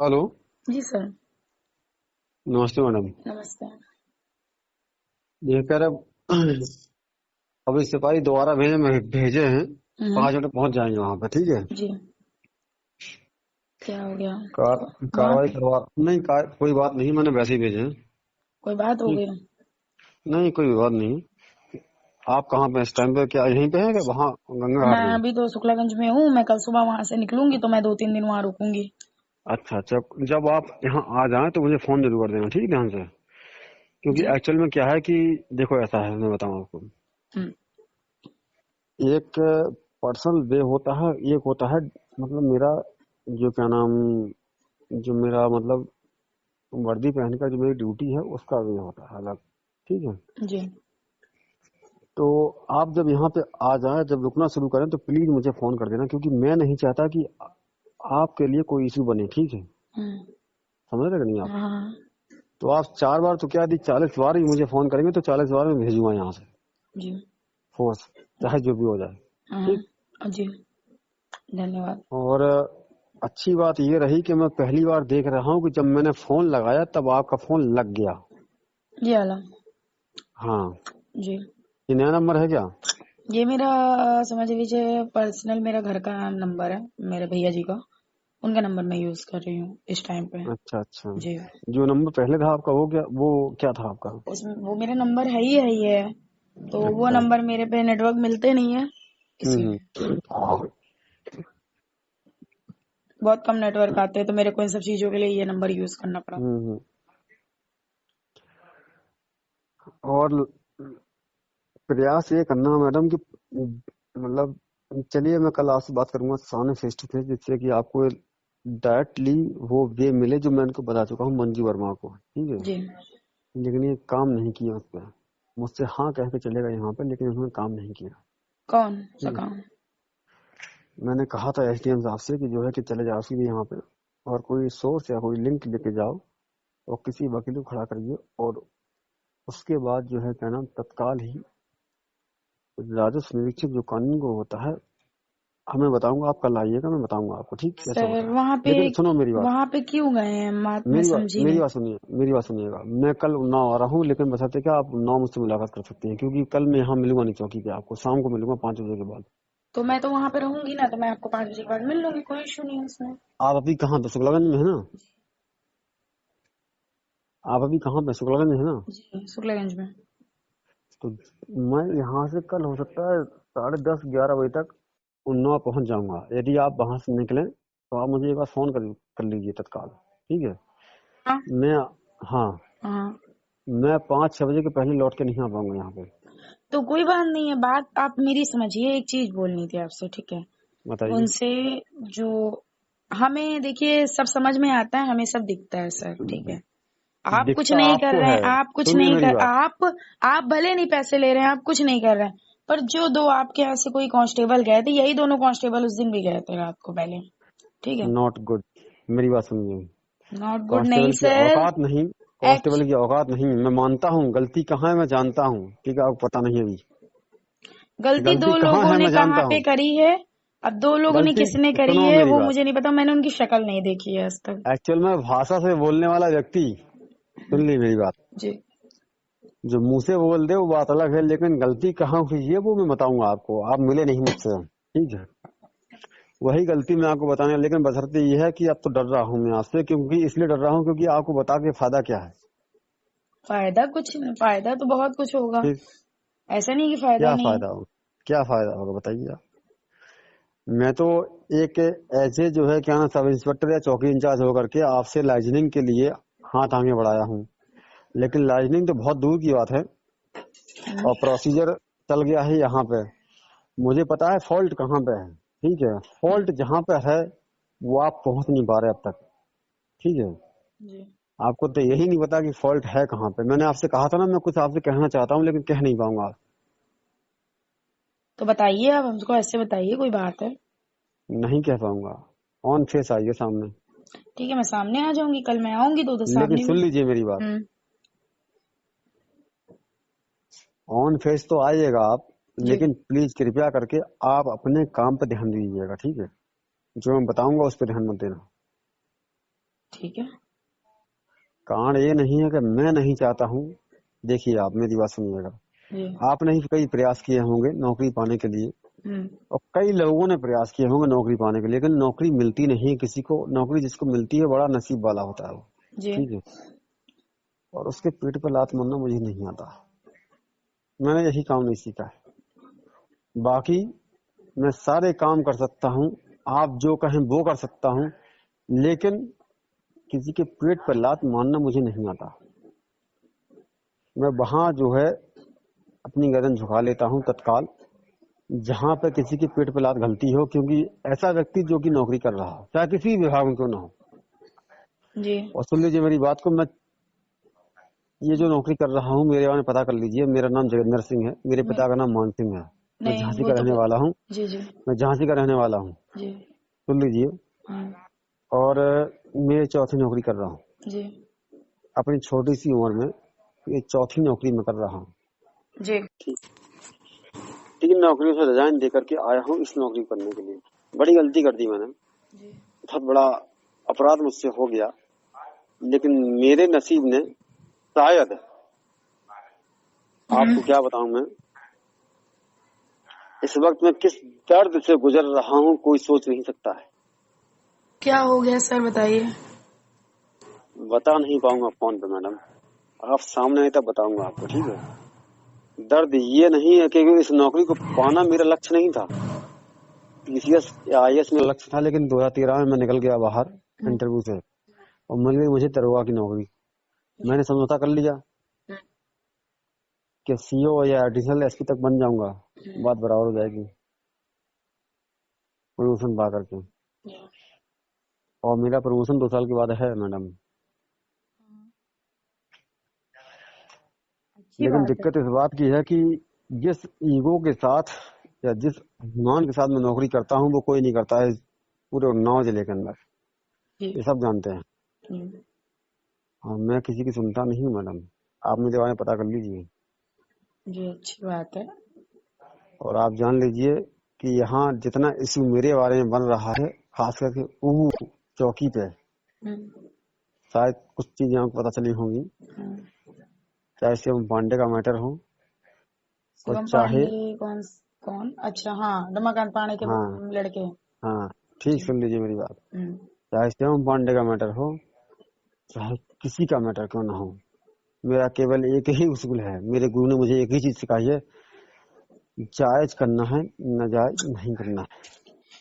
Hello. जी sir. नमस्ते madam. नमस्ते। ये कह रहे अभी सिपाही दोबारा भेजे हैं। हम्म। 5 मिनट पहुंच जाएंगे वहां पे, ठीक है। जी। क्या हो गया? वहाँ कार्रवाई करवा नहीं कोई बात नहीं, मैंने वैसे ही भेजे हैं। कोई बात हो ठीक। गई? नहीं, कोई विवाद नहीं। आप कहाँ पे इस टाइम पे, क्या यहीं पे हैं क्या वहाँ गंगा मैं घाट में? अभी तो शुक्लागंज में हूँ। मैं कल सुबह वहां से निकलूंगी तो मैं 2-3 दिन वहां रुकूंगी। अच्छा अच्छा, जब आप यहाँ आ जाएं तो मुझे फोन जरूर कर देना, ठीक है, ध्यान से। क्योंकि जी। एक्चुअल में क्या है कि देखो, ऐसा है, मैं बताऊँ आपको। हम्म। एक पर्सनल वे होता है, एक होता है मतलब मेरा जो क्या नाम, जो मेरा मतलब वर्दी पहन का जो मेरी ड्यूटी है उसका वे होता है अलग, ठीक है। जी। तो आप जब यहाँ पे आ जाए, जब रुकना शुरू करें तो प्लीज मुझे फोन कर देना, क्योंकि मैं नहीं चाहता कि आपके लिए कोई इशू बने, ठीक है। हम्म। समझ रहे कि नहीं आप? हाँ। तो आप 4 बार तो क्या यदि 40 बार ही मुझे फोन करेंगे तो 40 बार मैं भेजूंगा यहाँ से जी। फोर्स, चाहे जो भी हो जाए। ठीक। हाँ जी। धन्यवाद। और अच्छी बात ये रही कि मैं पहली बार देख रहा हूँ कि जब मैंने फोन लगाया तब आपका फोन लग गया। जी आला। हाँ। जी। ये नया नंबर है क्या? ये मेरा समझ लीजिए पर्सनल मेरा घर का नंबर है, मेरे भैया जी का। उनका नंबर मैं यूज कर रही हूँ इस टाइम पे। अच्छा अच्छा। जी। जो नंबर पहले था आपका वो क्या था आपका? उसमें वो मेरा नंबर है ही है। तो वो अच्छा। नंबर मेरे पे नेटवर्क मिलते नहीं है, इसलिए हम्म। बहुत कम नेटवर्क आते हैं, तो मेरे को इन सब चीजों के लिए ये नंबर यूज करना पड़ा। हम्म। और प्रयास ये करना मैडम कि मतलब, चलिए मैं कल आपसे बात करूंगा सामने फेस टू फेस, जिससे कि आपको डायरेक्टली वो वे मिले जो मैं उनको बता चुका हूँ मंजू वर्मा को, ठीक है। जी। लेकिन ये काम नहीं किया उस पर। मुझसे हाँ कह के चलेगा यहाँ पे, लेकिन उन्होंने काम नहीं किया। कौन सा ठीक है। काम? मैंने कहा था एसडीएम साहब से कि जो है कि चले जाओ सीधे यहाँ पे, और कोई सोर्स या कोई लिंक लेके जाओ और किसी वकील को खड़ा करिए, और उसके बाद जो है क्या नाम, तत्काल ही राजस्व निरीक्षक जो कानून को होता है हमें बताऊंगा। आप कल आइएगा, मैं बताऊंगा आपको ठीक कैसे सर होता है। वहाँ पे लेकिन सुनो मेरी बात, क्यों गए हैं? मैं मेरी बात समझी मेरी नहीं। बात सुनिए, मेरी बात सुनिएगा। मैं कल उन्नाव आ रहा हूँ, लेकिन बशर्ते क्या आप उन्नाव मुझसे मुलाकात कर सकती हैं, क्योंकि कल मैं यहाँ मिलूंगा नहीं चौकी पे, आपको शाम को मिलूंगा 5 बजे के बाद। तो मैं तो वहाँ पे रहूंगी ना, तो मैं आपको 5 बजे के बाद मिल लूंगी, कोई इशू नहीं है उसमें। आप अभी कहाँ पे, शुक्लागंज में है ना? आप अभी कहाँ पे, शुक्लागंज में है ना? जी शुक्लागंज में। तो मैं यहाँ से कल हो सकता है 10:30-11 बजे तक उन्नाव पहुंच जाऊंगा। यदि आप वहां से निकलें तो आप मुझे एक बार फोन कर लीजिए तत्काल, ठीक है। हाँ। मैं, हाँ, हाँ। मैं 5-6 बजे के पहले लौट के नहीं आ पाऊंगा यहाँ पे। तो कोई बात नहीं है, बात आप मेरी समझिए। एक चीज बोलनी थी आपसे, ठीक है? बताइए। उनसे जो हमें देखिए सब समझ में आता है, हमें सब दिखता है सर, ठीक है? आप कुछ दिखता नहीं कर आपको रहे है, हैं, आप कुछ सुनिए नहीं मेरी कर बात। आप भले नहीं पैसे ले रहे हैं, आप कुछ नहीं कर रहे हैं, पर जो दो आपके यहाँ से कोई कांस्टेबल गए थे, यही दोनों कांस्टेबल उस दिन भी गए थे रात को पहले, ठीक है? Not good. मेरी बात सुनिए। नॉट गुड नहीं कांस्टेबल की सर। औकात नहीं, एक्च कांस्टेबल की औकात नहीं। मैं मानता हूँ गलती कहाँ है, मैं जानता हूँ, ठीक है। आपको पता नहीं है अभी गलती गलती दो कहाँ लोगों है, ने मैं कहाँ जानता पे हूँ। करी है। अब दो लोगों ने गलती, किसने करी सुनो है मेरी वो बात। मुझे नहीं पता, मैंने उनकी शक्ल नहीं देखी है आज तक। एक्चुअल में भाषा से बोलने वाला व्यक्ति, सुन ली मेरी बात, जी। जो मुंह से बोल दे वो बात अलग है, लेकिन गलती कहाँ हुई है वो मैं बताऊंगा आपको। आप मिले नहीं मुझसे, ठीक है। वही गलती मैं आपको बताने, लेकिन बशर्ते ये है कि अब तो डर रहा हूँ मैं आपसे, क्योंकि इसलिए डर रहा हूँ क्योंकि आपको बता के फायदा क्या है। फायदा कुछ नहीं, फायदा तो बहुत कुछ होगा, ठीक। ऐसा नहीं कि फायदा क्या नहीं है। फायदा होगा, क्या फायदा होगा बताइए आप। मैं तो एक ऐसे जो है क्या ना, सब इंस्पेक्टर या चौकी इंचार्ज होकर के आपसे लाइजनिंग के लिए हाथ आगे बढ़ाया हूँ, लेकिन लाइजनिंग तो बहुत दूर की बात है। और प्रोसीजर चल गया है यहाँ पे। मुझे पता है फॉल्ट कहाँ पे है, ठीक है। फॉल्ट जहाँ पे है वो आप पहुंच नहीं पा रहे अब तक, ठीक है। जी। आपको तो यही नहीं पता कि फॉल्ट है कहाँ पे। मैंने आपसे कहा था ना, मैं कुछ आपसे कहना चाहता हूँ लेकिन कह नहीं पाऊंगा। तो बताइए, आप हमको ऐसे बताइए, कोई बात है? नहीं कह पाऊंगा। ऑन फेस आइए सामने। ठीक है, मैं सामने आ जाऊंगी, कल मैं आऊंगी तो लेकिन सामने भी। सुन लीजिए मेरी बात, हम्म। ऑन फेस तो आइएगा आप, जी। लेकिन प्लीज कृपया करके आप अपने काम पे ध्यान दीजिएगा, ठीक है। जो मैं बताऊंगा उस पर ध्यान मत देना। ठीक है। कारण ये नहीं है कि मैं नहीं चाहता हूँ। देखिए आप मेरी बात सुनिएगा, जी। आपने ही कई प्रयास किए होंगे नौकरी पाने के लिए, और कई लोगों ने प्रयास किए होंगे नौकरी पाने के लिए, लेकिन नौकरी मिलती नहीं है किसी को। नौकरी जिसको मिलती है बड़ा नसीब वाला होता है वो, जी। ठीक है। और उसके पेट पर लात मारना मुझे नहीं आता, मैंने यही काम नहीं सीखा है। बाकी मैं सारे काम कर सकता हूँ, आप जो कहें वो कर सकता हूँ, लेकिन किसी के पेट पर लात मारना मुझे नहीं आता। मैं वहां जो है अपनी गर्दन झुका लेता हूँ तत्काल, जहां पर किसी के पेट पर लात घलती हो, क्योंकि ऐसा व्यक्ति जो कि नौकरी कर रहा हो, चाहे किसी विभाग में क्यों ना हो। जी। और सुन लीजिए मेरी बात को, मैं ये जो नौकरी कर रहा हूँ मेरे बारे में पता कर लीजिए। मेरा नाम जगेंद्र सिंह है, मेरे पिता का नाम मान सिंह है। मैं नहीं, झांसी वो का तो रहने वाला हूँ। जी जी मैं झांसी का रहने वाला हूँ, जी। सुन लीजिए। और मैं चौथी नौकरी कर रहा हूँ जी अपनी छोटी सी उम्र में। ये चौथी नौकरी में कर रहा हूँ। जी। ठीक, 3 नौकरियों से रिजाइन दे करके आया हूँ इस नौकरी करने के लिए। बड़ी गलती कर दी मैंने, जी। बहुत बड़ा अपराध मुझसे हो गया, लेकिन मेरे नसीब ने शायद, आपको क्या बताऊं मैं इस वक्त मैं किस दर्द से गुजर रहा हूँ, कोई सोच नहीं सकता है। क्या हो गया सर, बताइए। बता नहीं पाऊंगा फोन पे मैडम, आप सामने आए तब बताऊंगा आपको, ठीक है। दर्द ये नहीं है कि इस नौकरी को पाना मेरा लक्ष्य नहीं था, पीसीएस या आईएएस मेरा लक्ष्य था, लेकिन 2013 में मैं निकल गया बाहर इंटरव्यू से, और मिल गई मुझे दरोगा की नौकरी। मैंने समझौता कर लिया कि सीओ या एडिशनल एसपी तक बन जाऊंगा, बात बराबर हो जाएगी प्रमोशन पा करके। और मेरा प्रमोशन 2 साल के बाद है मैडम। अच्छी लेकिन बात है। दिक्कत इस बात की है कि जिस ईगो के साथ या जिस अभिमान के साथ मैं नौकरी करता हूँ वो कोई नहीं करता है पूरे उन्नाव जिले के अंदर, जी ये सब जानते हैं। जी हाँ, मैं किसी की सुनता नहीं हूँ मैडम, आप मेरे बारे में पता कर लीजिए। जी, अच्छी बात है। और आप जान लीजिए कि यहाँ जितना इश्यू मेरे बारे में बन रहा है, खास करके ऊहू चौकी पे, शायद कुछ चीजें आपको पता चली होंगी, चाहे शिवम पांडे का मैटर हो और शिवम चाहे, पांडे कौन? कौन? अच्छा, हाँ, रमाकांत पांडे के हाँ लड़के। हाँ ठीक, जी। सुन लीजिए मेरी बात। चाहे शिवम पांडे का मैटर हो, चाहे किसी का मैटर क्यों ना हो, मेरा केवल एक ही उसूल है। मेरे गुरु ने मुझे एक ही चीज सिखाई है, जायज करना है, नाजायज नहीं करना है,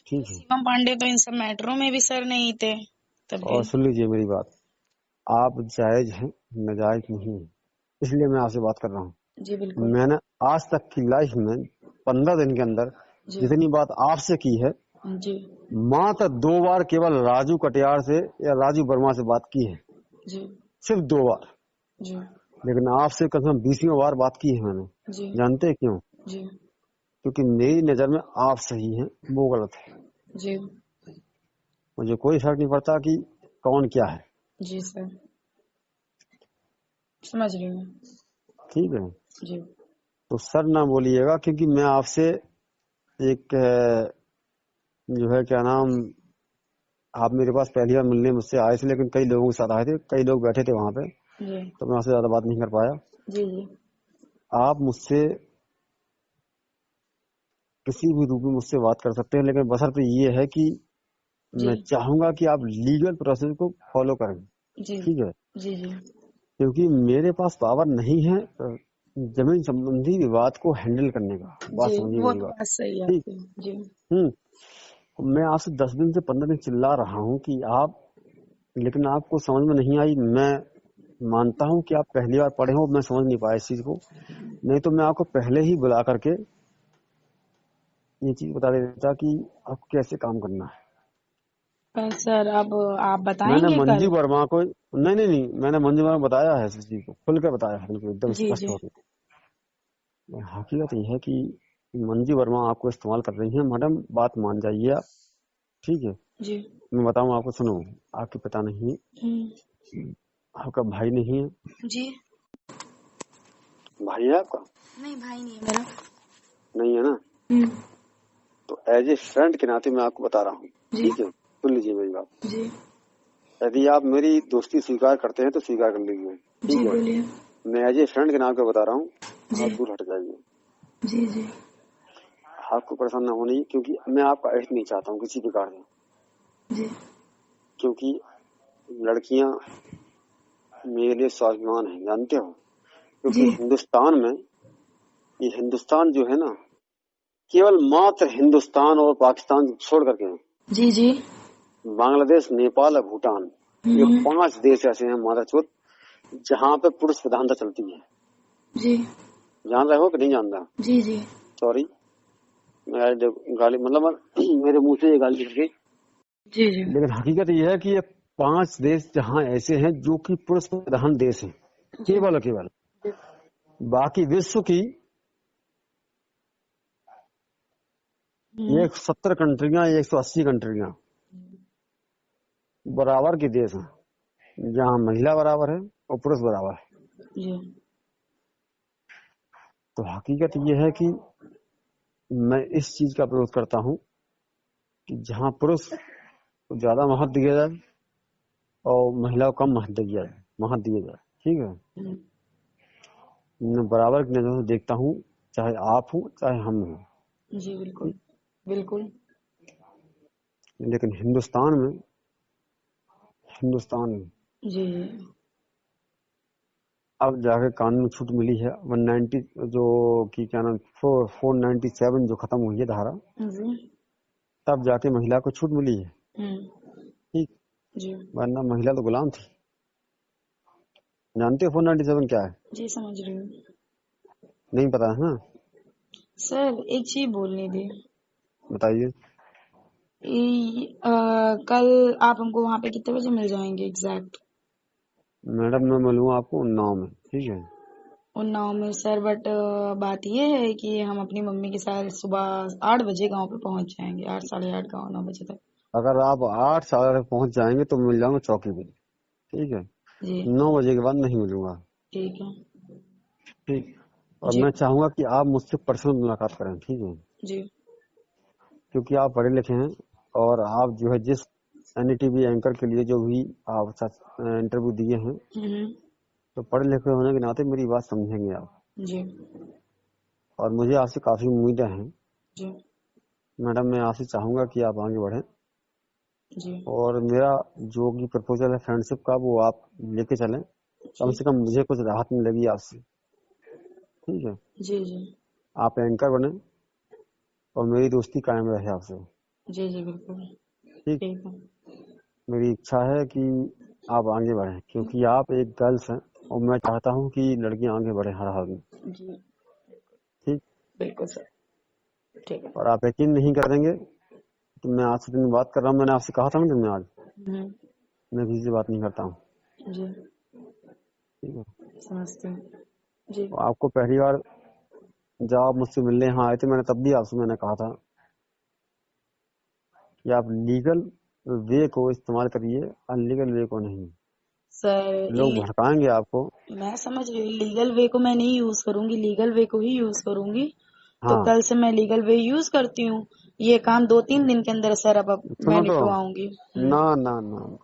ठीक है। शिवम पांडे तो इन सब मैटरों में भी सर नहीं थे तभी। और सुन लीजिए मेरी बात, आप जायज हैं, नाजायज नहीं है, इसलिए मैं आपसे बात कर रहा हूँ। जी बिल्कुल। मैंने आज तक की लाइफ में 15 दिन के अंदर जी जितनी बात आपसे की है, जी मात्र 2 बार केवल राजू कटियार से या राजू वर्मा से बात की है, जी सिर्फ 2 बार। जी लेकिन आपसे कम से कम 20वीं बार बात की है मैंने। जी जानते हैं क्यों? जी क्योंकि मेरी नजर में आप सही हैं, वो गलत है। जी मुझे कोई फर्क नहीं पड़ता कि कौन क्या है, जी सर, समझ रही हूँ। ठीक है। जी तो सर ना बोलिएगा, क्योंकि मैं आपसे एक जो है क्या नाम, आप मेरे पास पहली बार मिलने मुझसे आए थे, लेकिन कई लोगों के साथ आए थे, कई लोग बैठे थे वहां पे, जी तो मैं आपसे ज्यादा बात नहीं कर पाया। जी जी आप मुझसे किसी भी रूप में मुझसे बात कर सकते हैं, लेकिन बशर्ते ये है कि जी मैं चाहूंगा कि आप लीगल प्रोसेस को फॉलो करें, जी ठीक है। जी जी क्योंकि मेरे पास पावर नहीं है जमीन संबंधी विवाद को हैंडल करने का, बात जी, समझिए वो मेरी तो बात, बात सही है ठीक। आपकी। जी मैं आपसे 10 दिन से 15 दिन चिल्ला रहा हूँ कि आप, लेकिन आपको समझ में नहीं आई। मैं मानता हूँ कि आप पहली बार पढ़े हो, मैं समझ नहीं पाया इस चीज को, नहीं तो मैं आपको पहले ही बुला करके ये चीज बता देता कि आपको कैसे काम करना है। पर सर अब आप मैंने बताएंगे मंजू कल? वर्मा को, नहीं, मैंने मंजू वर्मा को बताया है इस चीज को, खुल कर बताया है बिल्कुल एकदम जी स्पष्ट जी होकर। हकीकत यह है कि मंजू वर्मा आपको इस्तेमाल कर रही है मैडम, बात मान जाइए आप, ठीक है। जी मैं बताऊं आपको, सुनो, आपके पिता नहीं है, आपका भाई नहीं है, जी। भाई है आपका? नहीं, भाई नहीं है मेरा। नहीं है ना? तो एज ए फ्रेंड के नाते मैं आपको बता रहा हूँ, जी ठीक है, सुन लीजिए मेरी बात। जी यदि आप मेरी दोस्ती स्वीकार करते हैं तो स्वीकार कर लीजिए, जी ठीक है। बोलिए। मैं एज ए फ्रेंड के नाम पे बता रहा हूँ, जी आप दूर हट जाइए। जी जी आपको परेशान ना होनी, क्योंकि मैं आपका अहित नहीं चाहता हूँ किसी प्रकार से, जी क्योंकि लड़कियां मेरे लिए स्वाभिमान है, जानते हो। क्योंकि जी हिंदुस्तान में, ये हिंदुस्तान जो है ना, केवल मात्र हिंदुस्तान और पाकिस्तान छोड़ करके है। जी जी बांग्लादेश, नेपाल और भूटान, ये हम्म, 5 देश ऐसे हैं मादरचोद जहाँ पे पुरुष प्रधानता चलती है। जी जान रहे हो कि नहीं जान रहा? जी जी सॉरी, मैं गाली मतलब मेरे मुंह से ये गाली निकल गई। जी जी लेकिन हकीकत ये है कि ये 5 देश जहाँ ऐसे हैं जो कि पुरुष प्रधान देश हैं, जी केवल और केवल। बाकी विश्व की हम्म, 170 कंट्रियां, 180 कंट्रियां बराबर के देश हैं, जहाँ महिला बराबर है और पुरुष बराबर है। जी तो हकीकत ये है कि मैं इस चीज का विरोध करता हूँ कि जहाँ पुरुष को ज्यादा महत्व दिया जाए और महिला को कम महत्व दिया जाए, ठीक है। हम्म, मैं बराबर की नजर से देखता हूँ, चाहे आप हो चाहे हम हो। जी बिल्कुल बिल्कुल लेकिन हिंदुस्तान में जी अब जाके कानून में छूट मिली है। 190 जो कि क्या नाम 497 जो खत्म हुई है धारा, जी तब जाके महिला को छूट मिली है, हम्म, ठीक। जी वरना महिला तो गुलाम थी। जानते हो 497 क्या है? जी समझ रही हूँ। नहीं पता है ना? सर एक चीज बोलनी थी। बताइए। कल आप हमको वहाँ पे कितने बजे मिल जाएंगे एग्जैक्ट? मैडम मैं मिलूंगा आपको उन्नाव में, ठीक है। उन्नाव में सर, बट बात ये है कि हम अपनी मम्मी के साथ सुबह 8 बजे गांव पे पहुंच जाएंगे, 8 साढ़े 8 गाँव 9 बजे तक। अगर आप 8 साल तक पहुंच जाएंगे तो मिल जाऊंगा चौकी पे, ठीक है। जी 9 बजे के बाद नहीं मिलूंगा, ठीक है। ठीक। और जी मैं चाहूंगा कि आप मुझसे पर्सनल मुलाकात करें, ठीक है। जी क्योंकि आप पढ़े लिखे हैं और आप जो है जिस एनडीटीवी एंकर के लिए जो भी आप इंटरव्यू दिए हैं, हम्म, तो पढ़े लिखे होने के नाते मेरी बात समझेंगे आप। जी और मुझे आपसे काफी उम्मीदें हैं जी मैडम। मैं आपसे चाहूंगा कि आप आगे बढ़ें जी और मेरा जो भी प्रपोजल है फ्रेंडशिप का वो आप लेके चलें। कम जी से कम मुझे कुछ राहत मिलेगी आपसे, ठीक है। जी जी आप एंकर बने और मेरी दोस्ती कायम रहे आपसे, जी जी बिल्कुल ठीक। ठीक है। मेरी इच्छा है कि आप आगे बढ़ें, क्योंकि आप एक गर्ल्स हैं और मैं चाहता हूं कि लड़कियां आगे बढ़े हर हाल में, जी ठीक। बिल्कुल सर, ठीक है। और आप यकीन नहीं करेंगे कि मैं आज से दिन बात कर रहा हूँ। मैंने आपसे कहा था ना दिन में आज, हम्म, मैं किसी से बात नहीं करता हूँ, जी ठीक है। समझती हूँ। जी तो आपको पहली बार जब आप मुझसे मिलने यहाँ आए थे, मैंने तब भी आपसे मैंने कहा था कि आप लीगल वे को इस्तेमाल करिए, अनलीगल वे को नहीं। सर, लोग भड़काएंगे आपको। मैं समझ रही हूँ, लीगल वे को मैं नहीं यूज करूंगी, लीगल वे को ही यूज करूंगी। तो हाँ कल से मैं लीगल वे यूज करती हूँ। ये काम 2-3 दिन के अंदर सर अब मैं सुनो तो, निपटवाऊंगी। ना ना ना,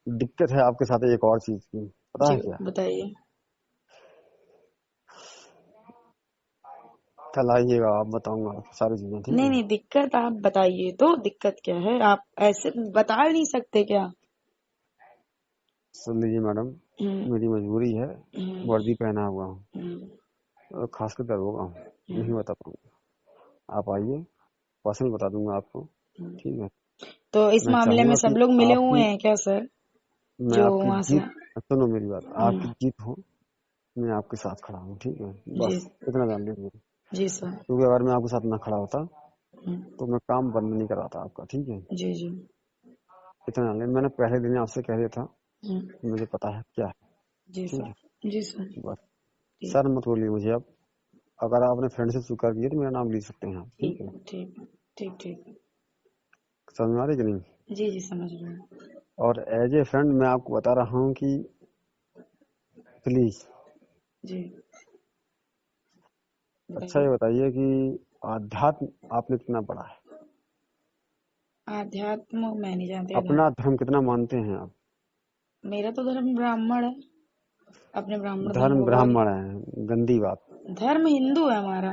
दिक्कत है आपके साथ एक और चीज की, पता जी है क्या? बताइए। कल आइएगा, आप बताऊंगा आपको सारी चीजें, ठीक नहीं है। नहीं, दिक्कत आप बताइए तो, दिक्कत क्या है? आप ऐसे बता नहीं सकते क्या? सुन लीजिए मैडम, हम्म मेरी मजबूरी है, हम्म वर्दी पहना हुआ हूँ हम्म और खासकर दरोगा हूँ, नहीं हम्म, बता पाऊंगा। आप आइए, पर्सनल बता दूंगा आपको, हम्म। ठीक है। तो इस मैं मामले में चाहूंगा सब कि लोग मिले हुए आपकी, हैं क्या सर, मैं जो आपकी वहां से? जीत, सुनो मेरी बात, आपकी हम्म, जीत हो, मैं आपके साथ खड़ा हूँ, ठीक है। जी बस इतना जान लीजिए, जी सर। क्योंकि अगर मैं आपके साथ ना खड़ा होता हम्म, तो मैं काम बंद नहीं कराता आपका, ठीक है। जी जी इतना जान लीजिए, मैंने पहले दिन आपसे कह दिया था हम्म, कि मुझे पता है क्या है, जी ठीक सर है। जी सर। बस ठीक सर मत बोलिए मुझे अब। अगर आपने फ्रेंड से स्वीकार किया तो मेरा नाम लिख सकते हैं आप, ठीक ठीक है। है ठीक है ठीक ठीक। समझ में आ रही कि नहीं? जी जी समझ रही हूँ। और एज ए फ्रेंड मैं आपको बता रहा हूँ कि प्लीज, जी अच्छा बताइए। ये बताइए कि आध्यात्म आपने कितना पढ़ा है? आध्यात्म मैं नहीं जानती। अपना धर्म कितना मानते हैं आप? मेरा तो धर्म ब्राह्मण है। अपने ब्राह्मण धर्म धर्म को बहुत। ब्राह्मण है, गंदी बात। धर्म हिंदू है हमारा।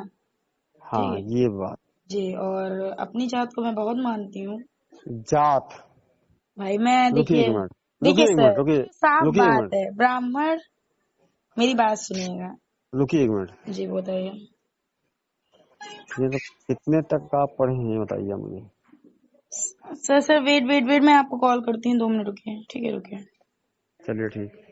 हाँ, ठीक है ये बात। जी। और अपनी जात को मैं बहुत मानती हूँ जात। भाई। मैं रुकिए एक देखिए, मिनट, देखिए रुकिए एक सर, मिनट, रुकिए। साफ रुकिए एक बात मिनट, है। ब्राह्मण, मेरी बात सुनिएगा रुकिए एक मिनट। जी। बताइए। ये तो कितने तक आप पढ़े हैं, ये बताइए मुझे। सर वेट वेट वेट, मैं आपको कॉल करती हूँ, 2 मिनट रुकिए। ठीक है, रुकिए। चलिए ठीक।